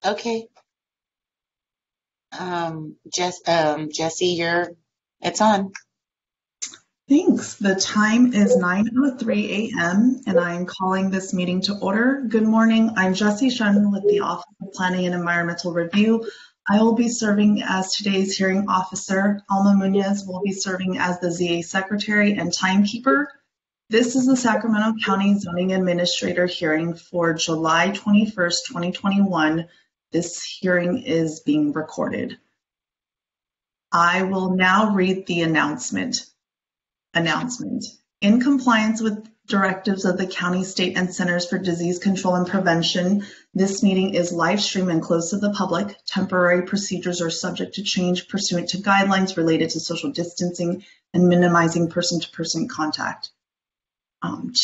Okay. Jesse, it's on. Thanks. The time is 9:03 a.m. and I'm calling this meeting to order. Good morning. I'm Jessie Shen with the Office of Planning and Environmental Review. I will be serving as today's hearing officer. Alma Munoz will be serving as the ZA secretary and timekeeper. This is the Sacramento County Zoning Administrator hearing for July 21st, 2021. This hearing is being recorded. I will now read the announcement. In compliance with directives of the county, state, and Centers for Disease Control and Prevention, this meeting is live streamed and closed to the public. Temporary procedures are subject to change pursuant to guidelines related to social distancing and minimizing person-to-person contact.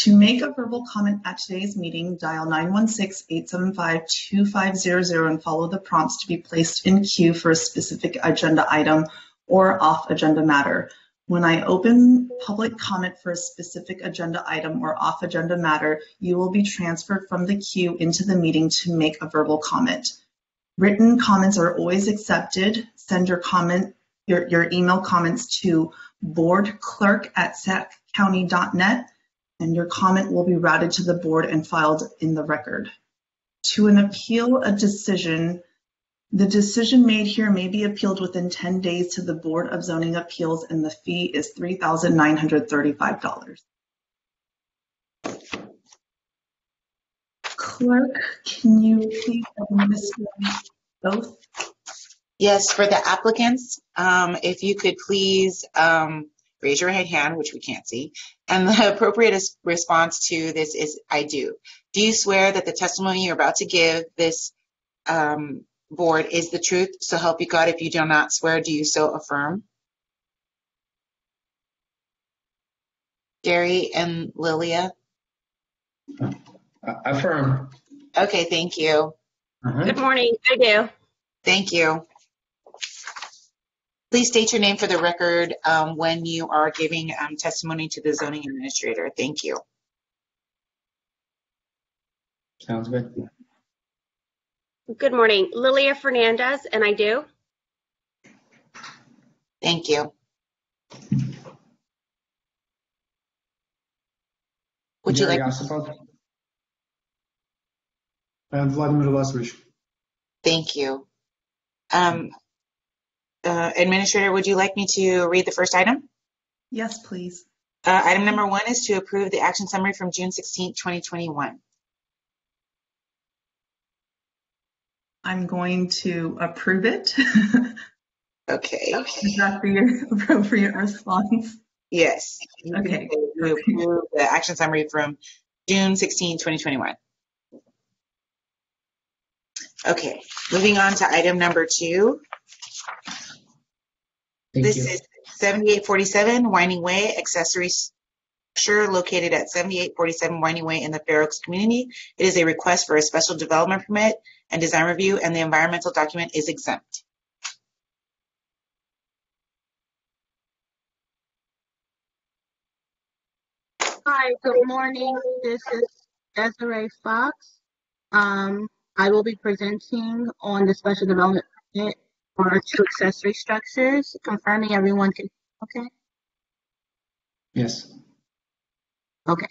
To make a verbal comment at today's meeting, dial 916-875-2500 and follow the prompts to be placed in queue for a specific agenda item or off-agenda matter. When I open public comment for a specific agenda item or off-agenda matter, you will be transferred from the queue into the meeting to make a verbal comment. Written comments are always accepted. Send your email comments to boardclerk@saccounty.net, and your comment will be routed to the board and filed in the record. To appeal a decision, the decision made here may be appealed within 10 days to the Board of Zoning Appeals, and the fee is $3,935. Clerk, can you please administer both? Yes, for the applicants, if you could please raise your right hand, which we can't see, and the appropriate response to this is I do. Do you swear that the testimony you're about to give this board is the truth, so help you God? If you do not swear, do you so affirm? Gary and Lilia? Affirm. Okay, thank you. Good morning, I do. Thank you. Please state your name for the record when you are giving testimony to the zoning administrator. Thank you. Sounds good. Good morning, Lilia Fernandez, and I do. Thank you. Would you like? And Vladimir Lasovich. Thank you. Administrator, would you like me to read the first item? Yes, please. Item number 1 is to approve the action summary from June 16th, 2021. I'm going to approve it. Okay. Is that the appropriate response? Yes. Okay. To approve the action summary from June 16, 2021. Okay, moving on to item number 2. This is 7847 Winding Way, accessory structure located at 7847 Winding Way in the Fair Oaks community. It is a request for a special development permit and design review, and the environmental document is exempt. Hi, good morning. This is Desiree Fox. I will be presenting on the special development permit for 2 accessory structures, confirming everyone can, okay? Yes. Okay.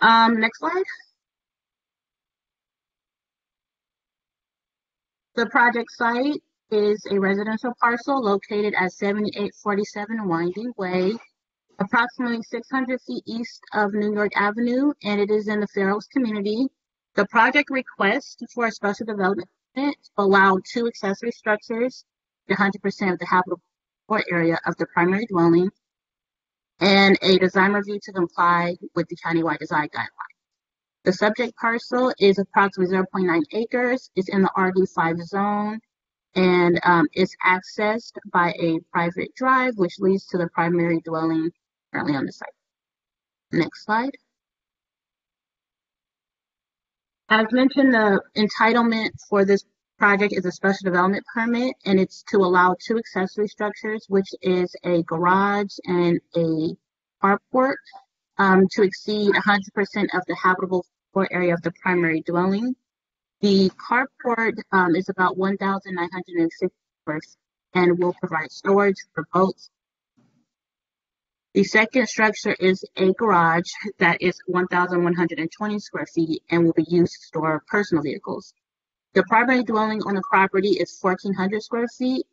Next slide. The project site is a residential parcel located at 7847 Winding Way, approximately 600 feet east of New York Avenue, and it is in the Fair Oaks community. The project request for a special development permit to allow 2 accessory structures, 100% of the habitable floor area of the primary dwelling, and a design review to comply with the countywide design guidelines. The subject parcel is approximately 0.9 acres. It's in the RD5 zone, and is accessed by a private drive, which leads to the primary dwelling currently on the site. Next slide. As mentioned, the entitlement for this project is a special development permit, and it's to allow 2 accessory structures, which is a garage and a carport, to exceed 100% of the habitable floor area of the primary dwelling. The carport is about 1,960 square feet and will provide storage for boats. The second structure is a garage that is 1,120 square feet and will be used to store personal vehicles. The primary dwelling on the property is 1,400 square feet,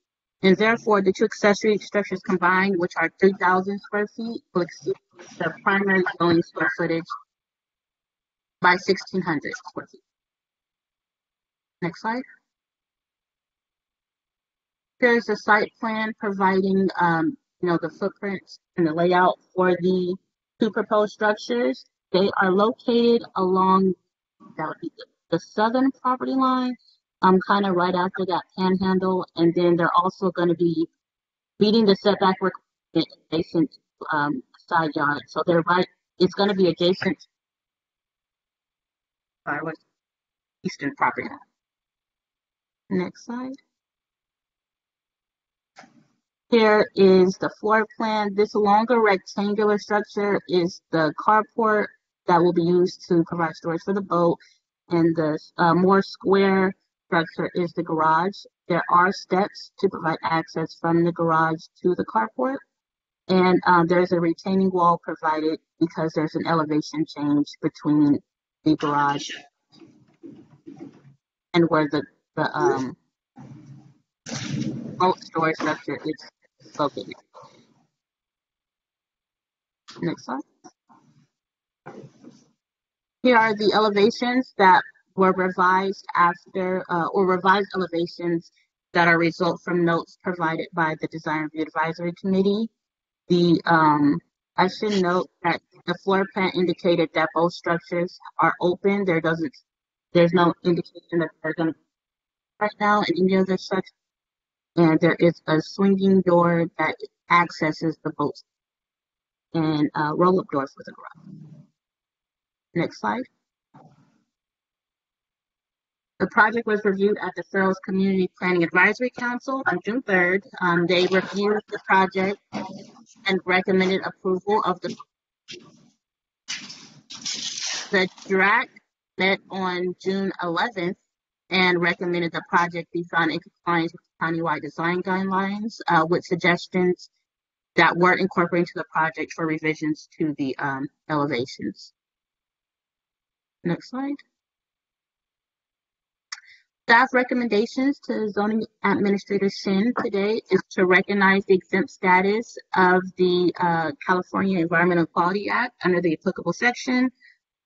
and therefore the two accessory structures combined, which are 3,000 square feet, will exceed the primary dwelling square footage by 1,600 square feet. Next slide. Here's a site plan providing, the footprints and the layout for the two proposed structures. They are located along the southern property line, kind of right after that panhandle, and then they're also going to be meeting the setback requirement adjacent side yard. So they're right. It's going to be adjacent. What's eastern property line? Next slide. Here is the floor plan. This longer rectangular structure is the carport that will be used to provide storage for the boat, and the more square structure is the garage. There are steps to provide access from the garage to the carport, and there's a retaining wall provided because there's an elevation change between the garage and where the boat storage structure is located. Next slide. Here are the elevations that were revised after, or revised elevations that are result from notes provided by the Design Review Advisory Committee. I should note that the floor plan indicated that both structures are open. There's no indication that they're going to be right now in any of the structures. And there is a swinging door that accesses the boat and a roll-up door for the garage. Next slide. The project was reviewed at the Fairles Community Planning Advisory Council on June 3rd. They reviewed the project and recommended approval of the DRAC met on June 11th and recommended the project be found in compliance with countywide design guidelines with suggestions that were incorporated into the project for revisions to the elevations. Next slide. Staff recommendations to Zoning Administrator Shin today is to recognize the exempt status of the California Environmental Quality Act under the applicable section,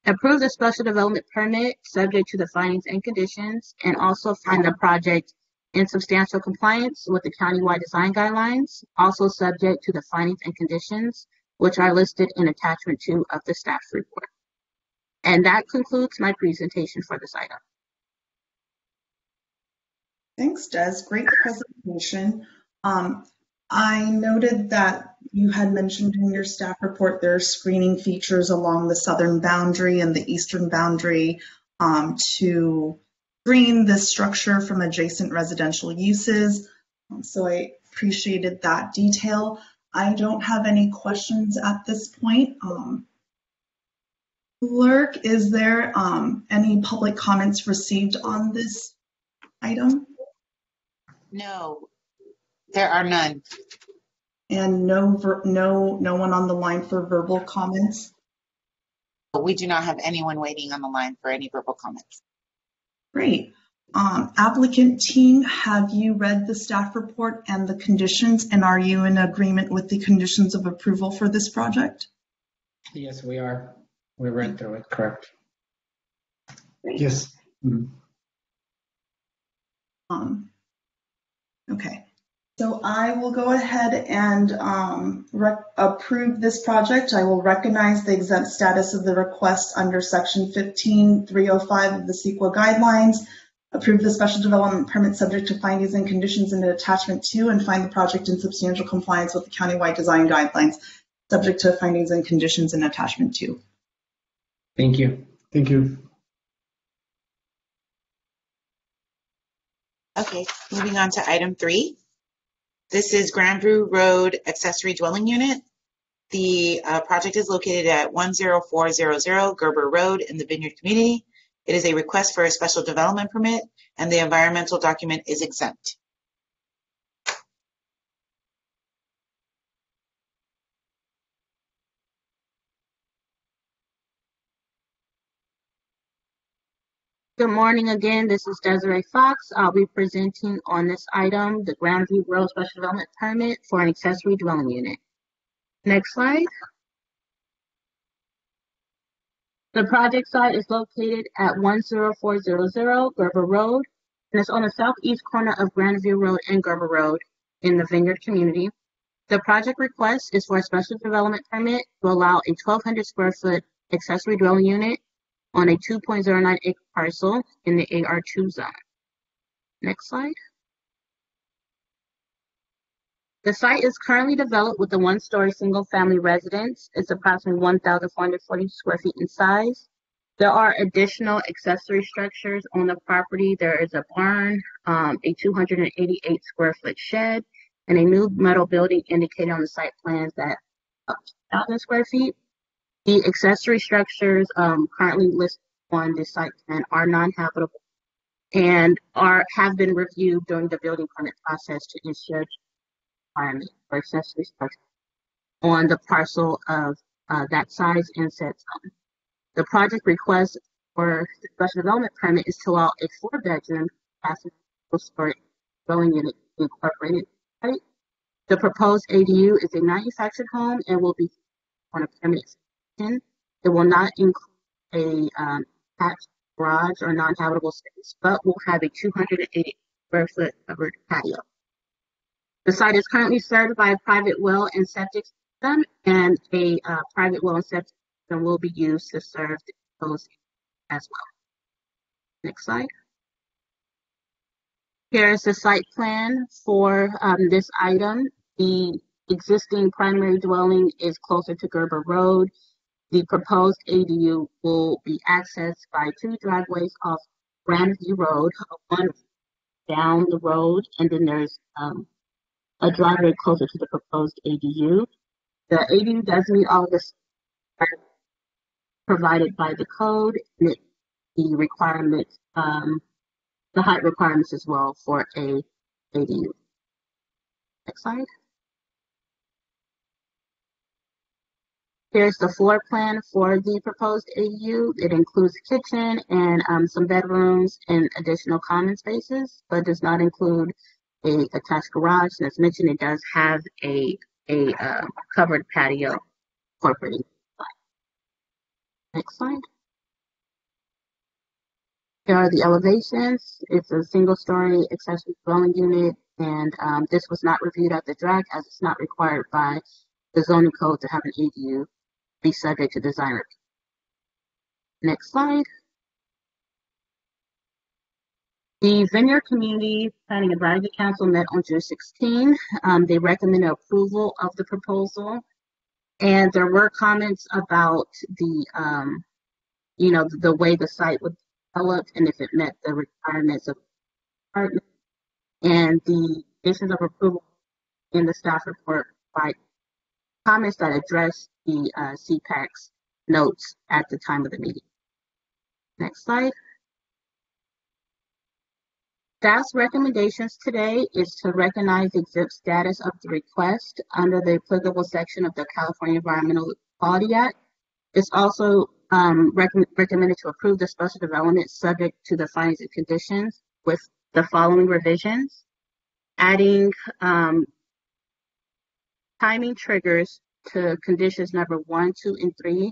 approve the special development permit subject to the findings and conditions, and also find the project in substantial compliance with the countywide design guidelines, also subject to the findings and conditions, which are listed in attachment 2 of the staff report. And that concludes my presentation for this item. Thanks, Des. Great presentation. I noted that you had mentioned in your staff report there are screening features along the southern boundary and the eastern boundary to screen this structure from adjacent residential uses. So I appreciated that detail. I don't have any questions at this point. Clerk, is there any public comments received on this item? No, there are none. And no one on the line for verbal comments? We do not have anyone waiting on the line for any verbal comments. Great. Applicant team, have you read the staff report and the conditions, and are you in agreement with the conditions of approval for this project? Yes, we are. We read through it, correct? Great. Yes. Mm-hmm. Okay. So I will go ahead and approve this project. I will recognize the exempt status of the request under section 15.305 of the CEQA guidelines, approve the special development permit subject to findings and conditions in attachment 2, and find the project in substantial compliance with the countywide design guidelines, subject to findings and conditions in attachment 2. Thank you. Thank you. Okay, moving on to item 3. This is Grandview Road Accessory Dwelling Unit. The project is located at 10400 Gerber Road in the Vineyard community. It is a request for a special development permit, and the environmental document is exempt. Good morning again. This is Desiree Fox. I'll be presenting on this item, the Grandview Road Special Development Permit for an accessory dwelling unit. Next slide. The project site is located at 10400 Gerber Road, and it's on the southeast corner of Grandview Road and Gerber Road in the Vineyard community. The project request is for a special development permit to allow a 1,200 square foot accessory dwelling unit on a 2.09 acre parcel in the AR2 zone. Next slide. The site is currently developed with a one-story single-family residence. It's approximately 1,440 square feet in size. There are additional accessory structures on the property. There is a barn, a 288 square foot shed, and a new metal building indicated on the site plans that up to 1,000 square feet. The accessory structures currently listed on the site plan are non-habitable and have been reviewed during the building permit process to ensure requirement for accessory structure on the parcel of that size and set zone. The project request for the special development permit is to allow a 4-bedroom storage dwelling unit incorporated. Right? The proposed ADU is a manufactured home and will be on a permanent extension. It will not include a attached garage or non-habitable space, but will have a 280 square foot covered patio. The site is currently served by a private well and septic system, and a private well and septic system will be used to serve the proposed as well. Next slide. Here is the site plan for this item. The existing primary dwelling is closer to Gerber Road. The proposed ADU will be accessed by 2 driveways off Grandview Road, one down the road, and then there's a driveway closer to the proposed ADU. The ADU does meet all of the provided by the code, and the requirements, the height requirements as well for a ADU. Next slide. Here's the floor plan for the proposed ADU. It includes a kitchen and some bedrooms and additional common spaces, but does not include a attached garage. And as mentioned, it does have a covered patio incorporated. Next slide. Here are the elevations. It's a single-story accessory dwelling unit, and this was not reviewed at the DRAC as it's not required by the zoning code to have an ADU be subject to design review. Next slide. The Vineyard Community Planning Advisory Council met on June 16. They recommended approval of the proposal, and there were comments about the, the way the site would develop and if it met the requirements of the department. And the conditions of approval in the staff report provide comments that address the CPAC's notes at the time of the meeting. Next slide. Staff's recommendations today is to recognize the exempt status of the request under the applicable section of the California Environmental Quality Act. It's also recommended to approve the special development subject to the findings and conditions with the following revisions: adding timing triggers to conditions number 1, 2, and 3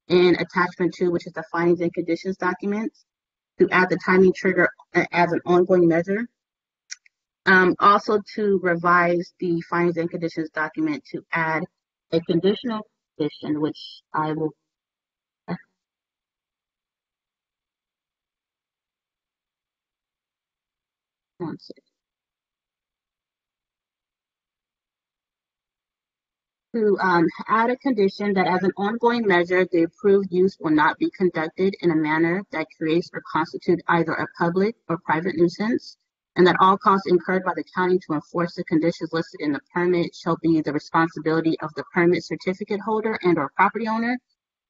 in attachment 2, which is the findings and conditions documents, to add the timing trigger as an ongoing measure. Also to revise the findings and conditions document to add a conditional condition, which I will to add a condition that as an ongoing measure, the approved use will not be conducted in a manner that creates or constitutes either a public or private nuisance, and that all costs incurred by the county to enforce the conditions listed in the permit shall be the responsibility of the permit certificate holder and or property owner,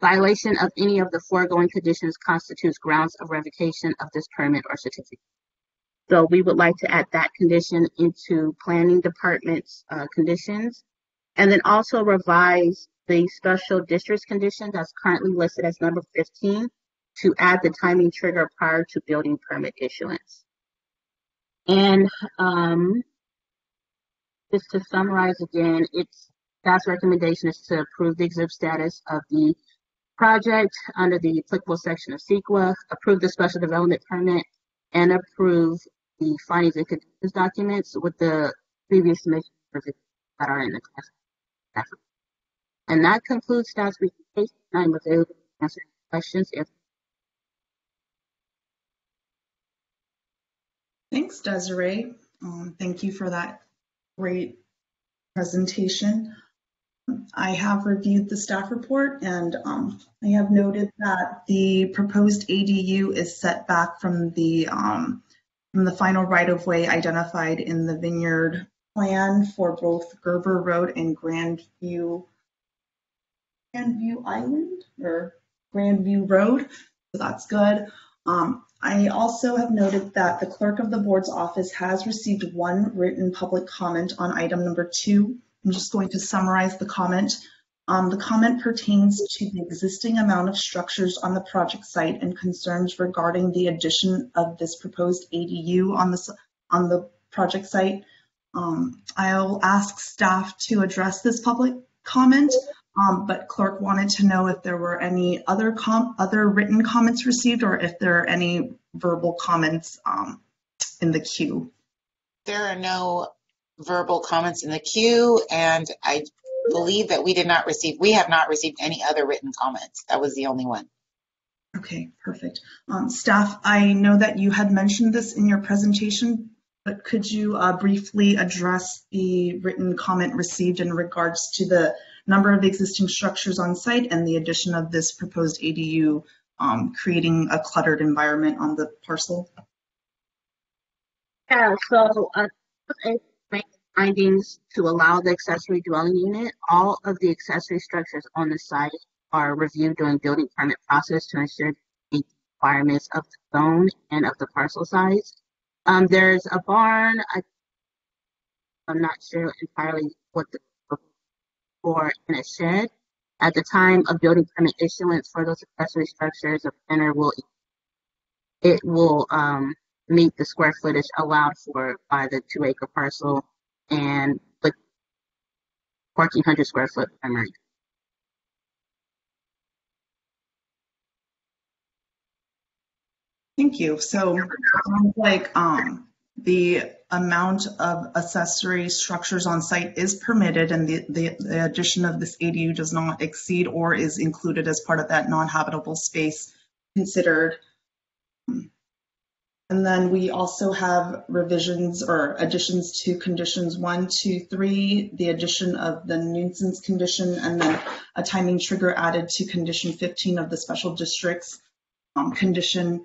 Violation of any of the foregoing conditions constitutes grounds of revocation of this permit or certificate. So we would like to add that condition into planning department's conditions, and then also revise the special districts condition that's currently listed as number 15 to add the timing trigger prior to building permit issuance. And just to summarize again, staff's recommendation is to approve the exempt status of the project under the applicable section of CEQA, approve the special development permit, and approve the findings and conditions documents with the previous submission that are in the class. And that concludes staff's presentation. I'm available to answer questions if. Thanks, Desiree. Thank you for that great presentation. I have reviewed the staff report, and I have noted that the proposed ADU is set back from the final right-of-way identified in the Vineyard plan for both Gerber Road and Grandview Island or Grandview Road, so that's good. I also have noted that the clerk of the board's office has received one written public comment on item number 2. I'm just going to summarize the comment. The comment pertains to the existing amount of structures on the project site and concerns regarding the addition of this proposed ADU on the project site. I'll ask staff to address this public comment, but clerk wanted to know if there were any other written comments received or if there are any verbal comments in the queue. There are no verbal comments in the queue, and I believe that we have not received any other written comments. That was the only one. Okay, perfect. Staff, I know that you had mentioned this in your presentation, but could you briefly address the written comment received in regards to the number of existing structures on site and the addition of this proposed ADU, creating a cluttered environment on the parcel? Yeah, so make findings to allow the accessory dwelling unit. All of the accessory structures on the site are reviewed during building permit process to ensure the requirements of the zone and of the parcel size. There's a barn. I'm not sure entirely what the for in a shed. At the time of building permit issuance for those accessory structures, a planner will meet the square footage allowed for by the 2-acre parcel and with 1,400 square foot primary. Thank you. So it sounds like the amount of accessory structures on site is permitted, and the addition of this ADU does not exceed or is included as part of that non-habitable space considered. And then we also have revisions or additions to conditions 1, 2, 3, the addition of the nuisance condition, and then a timing trigger added to condition 15 of the special districts condition.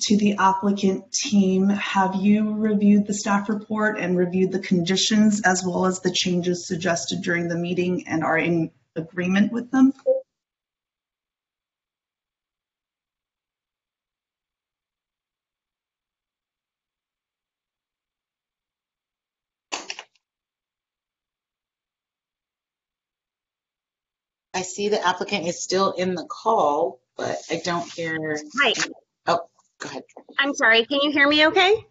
To the applicant team, have you reviewed the staff report and reviewed the conditions as well as the changes suggested during the meeting and are in agreement with them? I see the applicant is still in the call, but I don't hear. Hi. Oh, go ahead. I'm sorry. Can you hear me okay?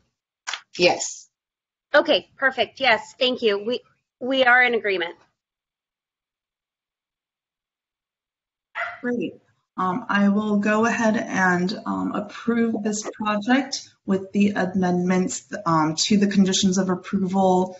Yes. Okay, perfect. Yes, thank you. We are in agreement. Great. I will go ahead and approve this project with the amendments to the conditions of approval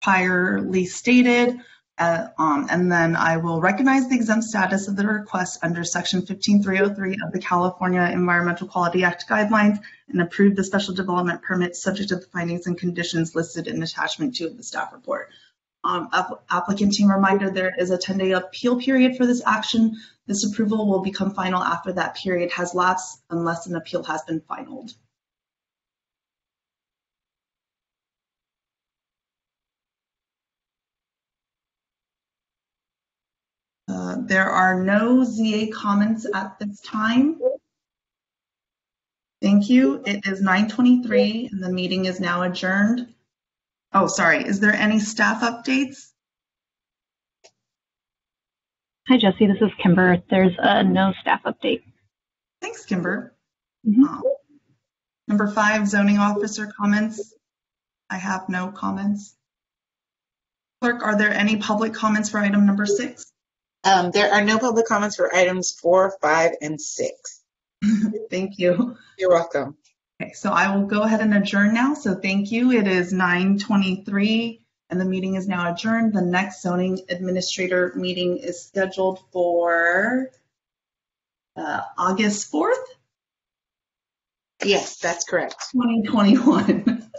priorly stated. And then I will recognize the exempt status of the request under Section 15303 of the California Environmental Quality Act guidelines and approve the special development permit subject to the findings and conditions listed in attachment 2 of the staff report. Applicant team reminder, there is a 10-day appeal period for this action. This approval will become final after that period has lapsed unless an appeal has been finalized. There are no ZA comments at this time. Thank you. It is 9:23 and the meeting is now adjourned. Oh, sorry. Is there any staff updates? Hi, Jesse. This is Kimber. There's no staff update. Thanks, Kimber. Mhm. Number 5, zoning officer comments. I have no comments. Clerk, are there any public comments for item number 6? There are no public comments for items 4, 5, and 6. Thank you. You're welcome. Okay, so I will go ahead and adjourn now. So thank you. It is 9:23 and the meeting is now adjourned. The next zoning administrator meeting is scheduled for August 4th, Yes, that's correct. 2021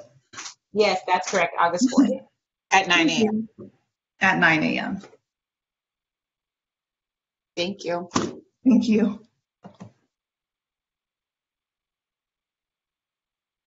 Yes, that's correct. August 4th at 9 a.m. at 9 a.m. Thank you. Thank you.